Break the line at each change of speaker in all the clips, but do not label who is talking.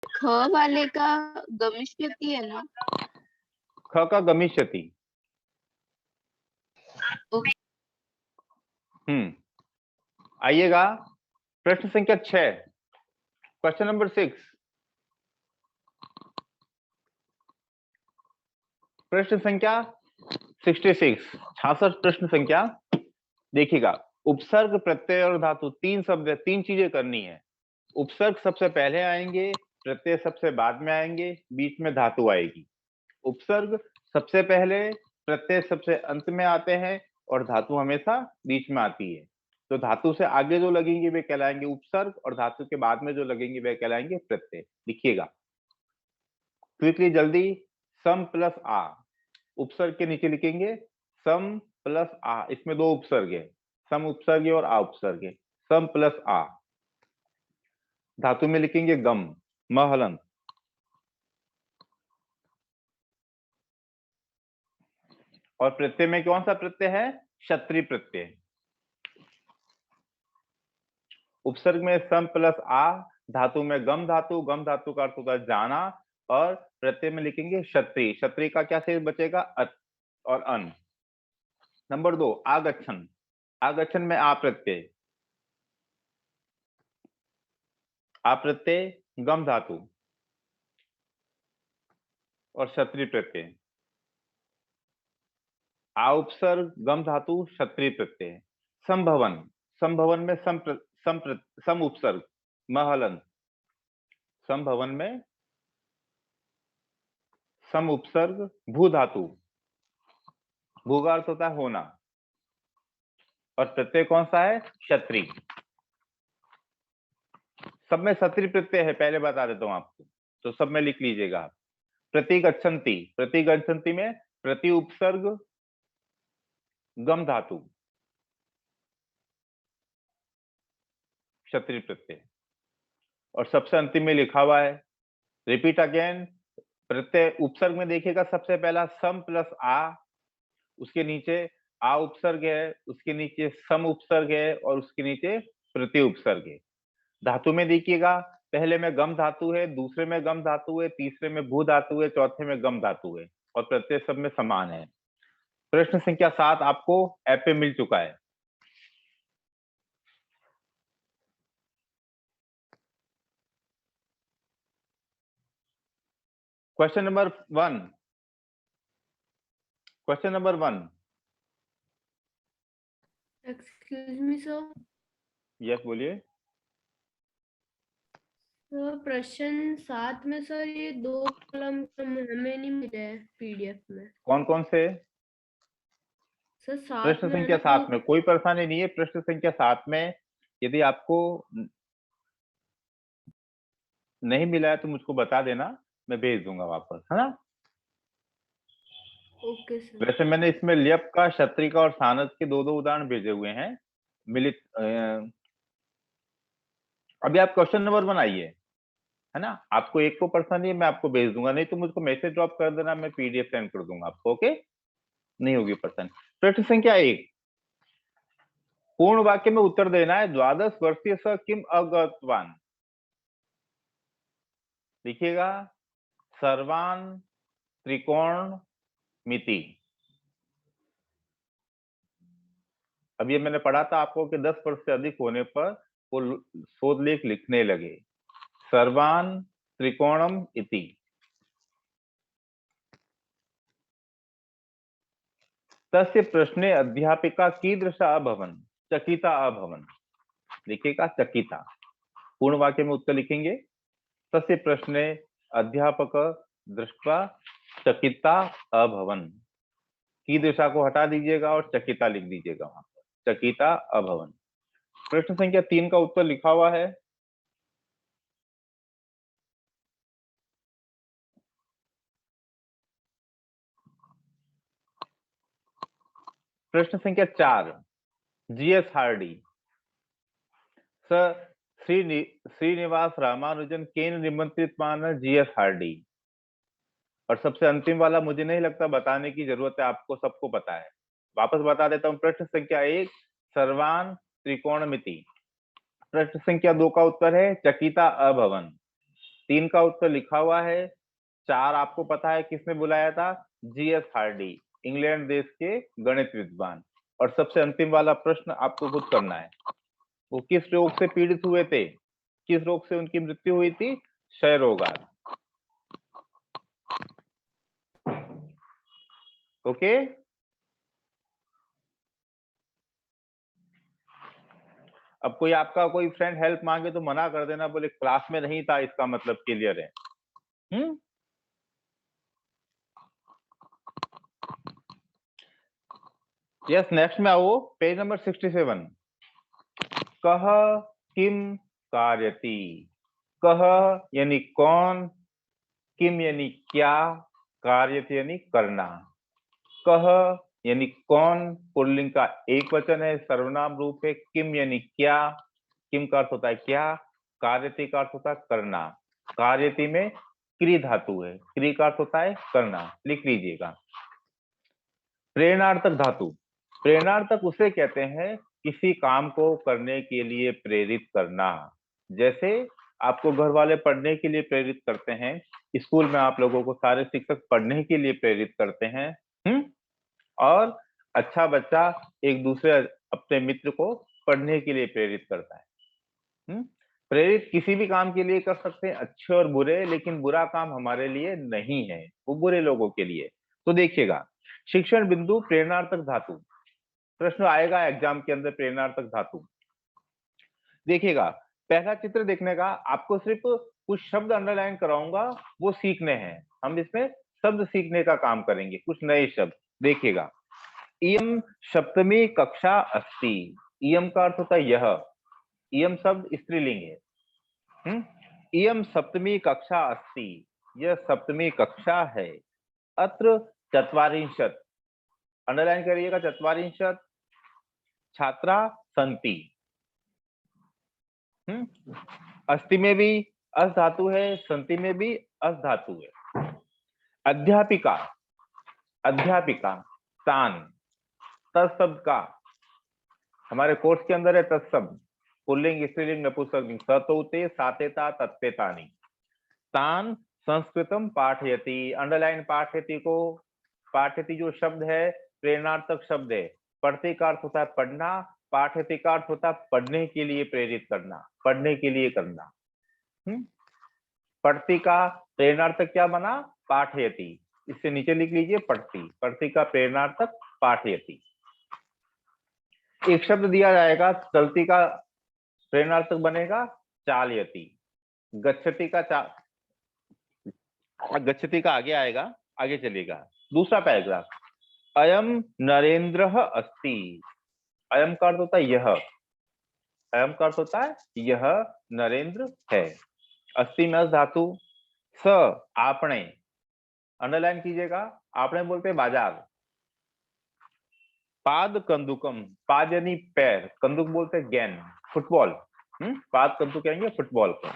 ख वाले का गमिष्यति है ना?
ख का गमिष्यति।
ओके।
आइएगा प्रश्न संख्या 6, क्वेश्चन नंबर 6। प्रश्न संख्या 66, 66 प्रश्न संख्या। देखिएगा, उपसर्ग, प्रत्यय और धातु, तीन शब्द, तीन चीजें करनी है। उपसर्ग सबसे पहले आएंगे, प्रत्यय सबसे बाद में आएंगे, बीच में धातु आएगी। उपसर्ग सबसे पहले, प्रत्यय सबसे अंत में आते हैं और धातु हमेशा बीच में आती है। तो धातु से आगे जो लगेंगे वे कहलाएंगे उपसर्ग और धातु के बाद में जो लगेंगे वे कहलाएंगे प्रत्यय। लिखिएगा क्विकली, जल्दी। सम प्लस आ, उपसर्ग के नीचे लिखेंगे सम प्लस आ। इसमें दो उपसर्ग है, सम उपसर्ग है और आ उपसर्ग है। सम प्लस आ। धातु में लिखेंगे गम, महलन। और प्रत्यय में कौन सा प्रत्यय है? क्षत्रिय प्रत्यय। उपसर्ग में सम प्लस आ, धातु में गम धातु, गम धातु का अर्थ होता है जाना। और प्रत्यय में लिखेंगे क्षत्रिय, क्षत्रिय का क्या शेष बचेगा? अत और अन। नंबर 2, आगच्छन। आगच्छन में आ प्रत्यय, आ प्रत्यय, गम धातु और क्षत्रिय प्रत्यय। आ उपसर्ग, गम धातु, क्षत्रिय प्रत्यय। संभवन, संभवन में सम उपसर्ग, महलन। संभवन में सम उपसर्ग, भू धातु, भू का अर्थ होता है होना। और प्रत्यय कौन सा है? क्षत्रिय। सब में क्षत्रिय प्रत्यय है, पहले बता देता हूं आपको, तो सब में लिख लीजिएगा आप। प्रतिगच्छन्ति, प्रतिगच्छन्ति में प्रति उपसर्ग, गम धातु, क्षत्रिय प्रत्यय। और सबसे अंतिम में लिखा हुआ है, रिपीट अगेन, प्रत्यय उपसर्ग में देखिएगा सबसे पहला सम प्लस आ, उसके नीचे आ उपसर्ग है, उसके नीचे सम उपसर्ग है और उसके नीचे प्रति उपसर्ग है। धातु में देखिएगा, पहले में गम धातु है, दूसरे में गम धातु है, तीसरे में भू धातु है, चौथे में गम धातु है और प्रत्यय सब में समान है। प्रश्न संख्या 7 आपको ऐप पे मिल चुका है। Question number 1, question number 1।
Excuse me sir.
Yes, बोलिए।
सर प्रश्न 7 में सर ये 2 कॉलम हमें नहीं मिले हैं पीडीएफ में।
कौन कौन से?
सर 7
प्रश्न
में है
संख्या
ना
7 में कोई परेशानी नहीं है। प्रश्न संख्या 7 में यदि आपको नहीं मिला है तो मुझको बता देना, मैं भेज दूंगा वापस, है ना।
Okay sir.
वैसे मैंने इसमें ल्यप का, क्षत्रिय का और सानस के दो दो उदाहरण भेजे हुए हैं मिलित। अभी आप क्वेश्चन नंबर 1 आइए, है ना। आपको एक को परेशानी है, मैं आपको भेज दूंगा, नहीं तो मुझको मैसेज ड्रॉप कर देना, मैं पीडीएफ सेंड कर दूंगा आपको। ओके, नहीं होगी परेशानी। प्रश्न संख्या 1, पूर्ण वाक्य में उत्तर देना है। 12 वर्षीय स किम अगतवान। लिखिएगा सर्वान त्रिकोण मिति। अब ये मैंने पढ़ा था आपको कि 10 वर्ष से अधिक होने पर वो शोध लेख लिखने लगे। सर्वान त्रिकोणम इति। तस्य प्रश्ने अध्यापिका कीदृशा अभवन्, चकिता अभवन्। लिखिएगा चकिता। पूर्ण वाक्य में उत्तर लिखेंगे। तस्य प्रश्ने अध्यापक दृष्ट्वा चकिता अभवन्। कीदृशा को हटा दीजिएगा और चकिता लिख दीजिएगा वहां पर, चकिता अभवन्। प्रश्न संख्या 3 का उत्तर लिखा हुआ है। प्रश्न संख्या 4, GS Hardy. Sir Srinivasa Ramanujan केन निमंत्रित मान जीएस हार्डी। और सबसे अंतिम वाला मुझे नहीं लगता बताने की जरूरत है, आपको सबको पता है। वापस बता देता हूं। प्रश्न संख्या 1, सर्वान त्रिकोणमिति। प्रश्न संख्या 2 का उत्तर है चकिता अभवन। 3 का उत्तर लिखा हुआ है। 4 आपको पता है किसने बुलाया था? जीएस हार्डी, इंग्लैंड देश के गणित विद्वान। और सबसे अंतिम वाला प्रश्न आपको खुद करना है, वो किस रोग से पीड़ित हुए थे? किस रोग से उनकी मृत्यु हुई थी? क्षय रोगात। ओके, अब कोई आपका कोई फ्रेंड हेल्प मांगे तो मना कर देना, बोले क्लास में नहीं था, इसका मतलब क्लियर है। यस, नेक्स्ट में आओ, पेज नंबर 67। कह किम कार्यति। कह यानी कौन, किम यानी क्या, कार्यति यानी करना। कह यानी कौन पुल्लिंग का एक वचन है, सर्वनाम रूप है। किम यानी क्या, किम का अर्थ होता है क्या, कार्यति का अर्थ होता है करना। कार्यति में क्री धातु है, क्री का अर्थ होता है करना, लिख लीजिएगा। प्रेरणार्थक धातु, प्रेरणार्थक उसे कहते हैं किसी काम को करने के लिए प्रेरित करना। जैसे आपको घर वाले पढ़ने के लिए प्रेरित करते हैं, स्कूल में आप लोगों को सारे शिक्षक पढ़ने के लिए प्रेरित करते हैं। और अच्छा बच्चा एक दूसरे अपने मित्र को पढ़ने के लिए प्रेरित करता है। प्रेरित किसी भी काम के लिए कर सकते हैं, अच्छे और बुरे, लेकिन बुरा काम हमारे लिए नहीं है, वो बुरे लोगों के लिए। तो देखिएगा, शिक्षण बिंदु प्रेरणार्थक धातु, प्रश्न आएगा एग्जाम के अंदर प्रेरणार्थक धातु। देखिएगा, पहला चित्र देखने का, आपको सिर्फ कुछ शब्द अंडरलाइन कराऊंगा, वो सीखने हैं। हम इसमें शब्द सीखने का काम करेंगे, कुछ नए शब्द। देखिएगा, इयम सप्तमी कक्षा अस्ति। इयम का अर्थ होता है यह, इयम शब्द स्त्रीलिंग है। इयम सप्तमी कक्षा अस्ति, यह सप्तमी कक्षा है। अत्र चत्वारिंशत्, अंडरलाइन करिएगा, चत्वारिंशत् छात्रा संति। अस्ति में भी अस धातु है, संति में भी अस धातु है। अध्यापिका, अध्यापिका तान, तत्शब्द का हमारे कोर्स के अंदर है तत्शब्द, पुल्लिंग स्त्रीलिंग नपुंसकलिंग, सतोते सातेता तत्तेतानि। तान संस्कृतम पाठयति, अंडरलाइन पाठयति को, पाठयति जो शब्द है प्रेरणार्थक शब्द है। पढ़ते का अर्थ होता है पढ़ना, पाठयति का अर्थ होता है पढ़ने के लिए प्रेरित करना, पढ़ने के लिए करना। पढ़ती का प्रेरणार्थक क्या बना? पाठयति। इससे नीचे लिख लीजिए पढ़ती, पढ़ती का प्रेरणार्थक पाठयति। एक शब्द दिया जाएगा, चलती का प्रेरणार्थक बनेगा चालयति। गच्छति का गच्छति का आगे आएगा, आगे चलेगा। दूसरा पैराग्राफ, अयम नरेंद्र अस्ति। अयम का अर्थ होता है यह, अयम का अर्थ होता है यह नरेंद्र है। अस्ति में अस धातु। स आपने, अंडरलाइन कीजिएगा, आपने बोलते हैं बाजार। पाद कंदुकम, पाद यानी पैर, कंदुक बोलते हैं गेंद, फुटबॉल। पाद कंदुक कहेंगे फुटबॉल को।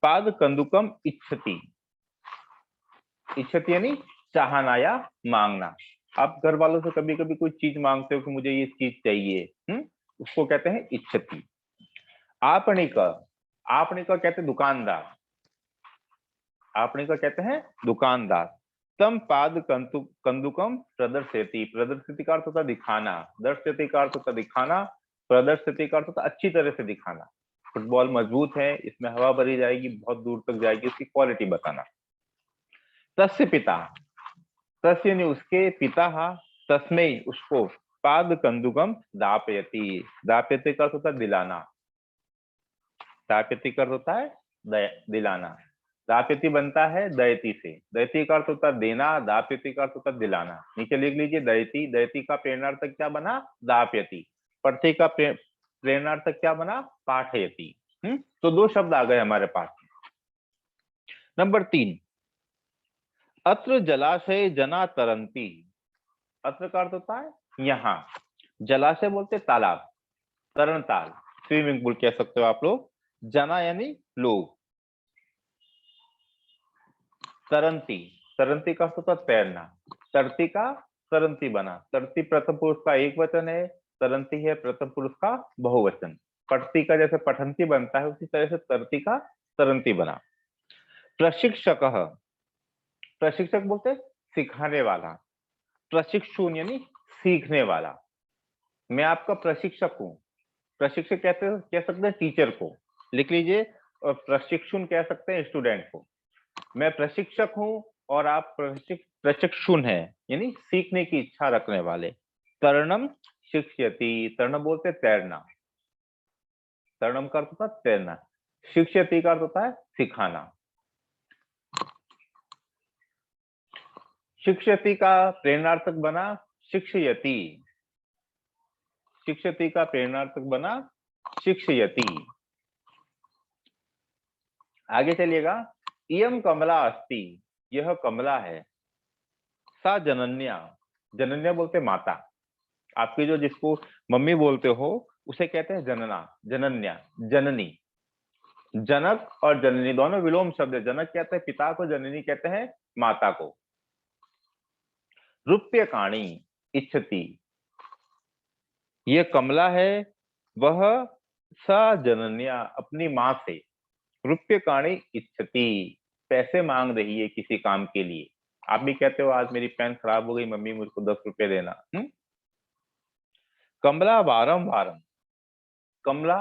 पाद कंदुकम इच्छति, इच्छति यानी चाहना या मांगना। आप घर वालों से कभी कभी कोई चीज मांगते हो कि मुझे ये चीज चाहिए, उसको कहते हैं इच्छति। आपणिक, आपणिक कहते हैं दुकानदार, आपणिक कहते हैं दुकानदार। तम पाद कंदुकम प्रदर्शयति, प्रदर्शयति का अर्थ होता है दिखाना, दर्शयति का अर्थ होता है दिखाना, प्रदर्शयति का अर्थ होता है अच्छी तरह से दिखाना। फुटबॉल मजबूत है, इसमें हवा भरी जाएगी, बहुत दूर तक जाएगी, उसकी क्वालिटी बताना। तस्य पिता, तस्य यानी उसके, पिता तस्मै उसको, पाद कंदुकम दापयति, दापयति का अर्थ होता है दिलाना, दापयति का अर्थ होता है दिलाना। दापयति बनता है दयति से, दयति का अर्थ होता है देना, दापयति का अर्थ होता है दिलाना। नीचे लिख लीजिए दयति, दयति का प्रेरणार्थक क्या बना? दापयति। पढ़ते का प्रेरणार्थक क्या बना? पाठयति। तो दो शब्द आ गए हमारे पास। नंबर 3, अत्र जलाशय जना तरंती। अत्र का अर्थ होता है यहाँ, जलाशय बोलते तालाब, तरण ताल, स्विमिंग पूल कह सकते हो आप लोग। जना यानी लोग, तरंती, तरंती का अर्थ होता है तैरना, तरती का तरंती बना। तरती प्रथम पुरुष का एक वचन है, तरंती है प्रथम पुरुष का बहुवचन। पढ़ती का जैसे पठंती बनता है, उसी तरह से तरती का तरंती बना। प्रशिक्षक, प्रशिक्षक बोलते सिखाने वाला, प्रशिक्षु यानी सीखने वाला। मैं आपका प्रशिक्षक हूँ, प्रशिक्षक कह सकते हैं टीचर को, लिख लीजिए, और प्रशिक्षु कह सकते हैं स्टूडेंट को। मैं प्रशिक्षक हूँ और आप प्रशिक्षुन है, यानी सीखने की इच्छा रखने वाले। तरणम शिक्षयति, तरणम बोलते तैरना, तरणम का अर्थ होता है तैरना, शिक्षयति का अर्थ होता है सिखाना। शिक्षयति का प्रेरणार्थक बना शिक्षयति, शिक्षयति का प्रेरणार्थक बना शिक्षयति। आगे चलिएगा, इयम कमला अस्ति, यह कमला है। सा जनन्या, जनन्या बोलते माता, आपकी जो जिसको मम्मी बोलते हो उसे कहते हैं जनना, जनन्या, जननी। जनक और जननी दोनों विलोम शब्द है, जनक कहते हैं पिता को, जननी कहते हैं माता को। रूप्यकाणी इच्छति, ये कमला है, वह स जनन्या अपनी मां से, रूप्यकाणी इच्छति पैसे मांग रही है किसी काम के लिए। आप भी कहते हो आज मेरी पेन खराब हो गई मम्मी, मुझको 10 रुपए देना। कमला वारम वारम, कमला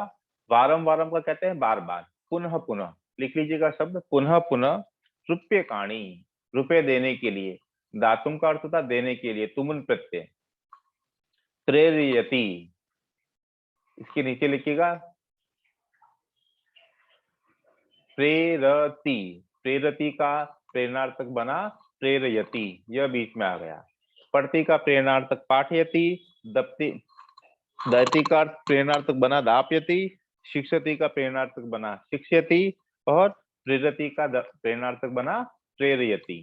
वारम वारम का कहते हैं बार बार, पुनः पुनः, लिख लीजिएगा शब्द पुनः पुनः। रूप्यकाणी रुपए देने के लिए, दातुम का अर्थ होता देने के लिए, तुमुन प्रत्यय। प्रेरयति, इसके नीचे लिखिएगा प्रेरति, प्रेरति का प्रेरणार्थक बना प्रेरयति, यह बीच में आ गया। पढ़ती का प्रेरणार्थक पाठयति, दप्ति दैति का प्रेरणार्थक बना दाप्यति, शिक्षति का प्रेरणार्थक बना शिक्षयति, और प्रेरति का प्रेरणार्थक बना प्रेरयति।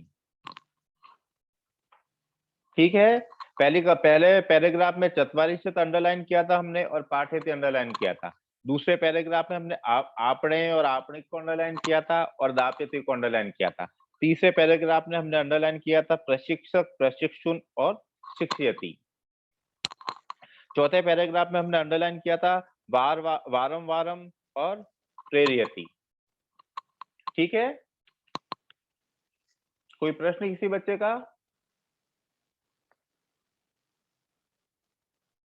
ठीक है, पहले पैराग्राफ में चत्वारी से अंडरलाइन किया था हमने और पाठयति अंडरलाइन किया था। दूसरे पैराग्राफ में हमने आपने और आपने को अंडरलाइन किया था और दाप्यति को अंडरलाइन किया था। तीसरे पैराग्राफ में हमने अंडरलाइन किया था प्रशिक्षक, प्रशिक्षुन और शिक्षयति। चौथे पैराग्राफ में हमने अंडरलाइन किया था वारम वारम और प्रेरयति। ठीक है, कोई प्रश्न किसी बच्चे का?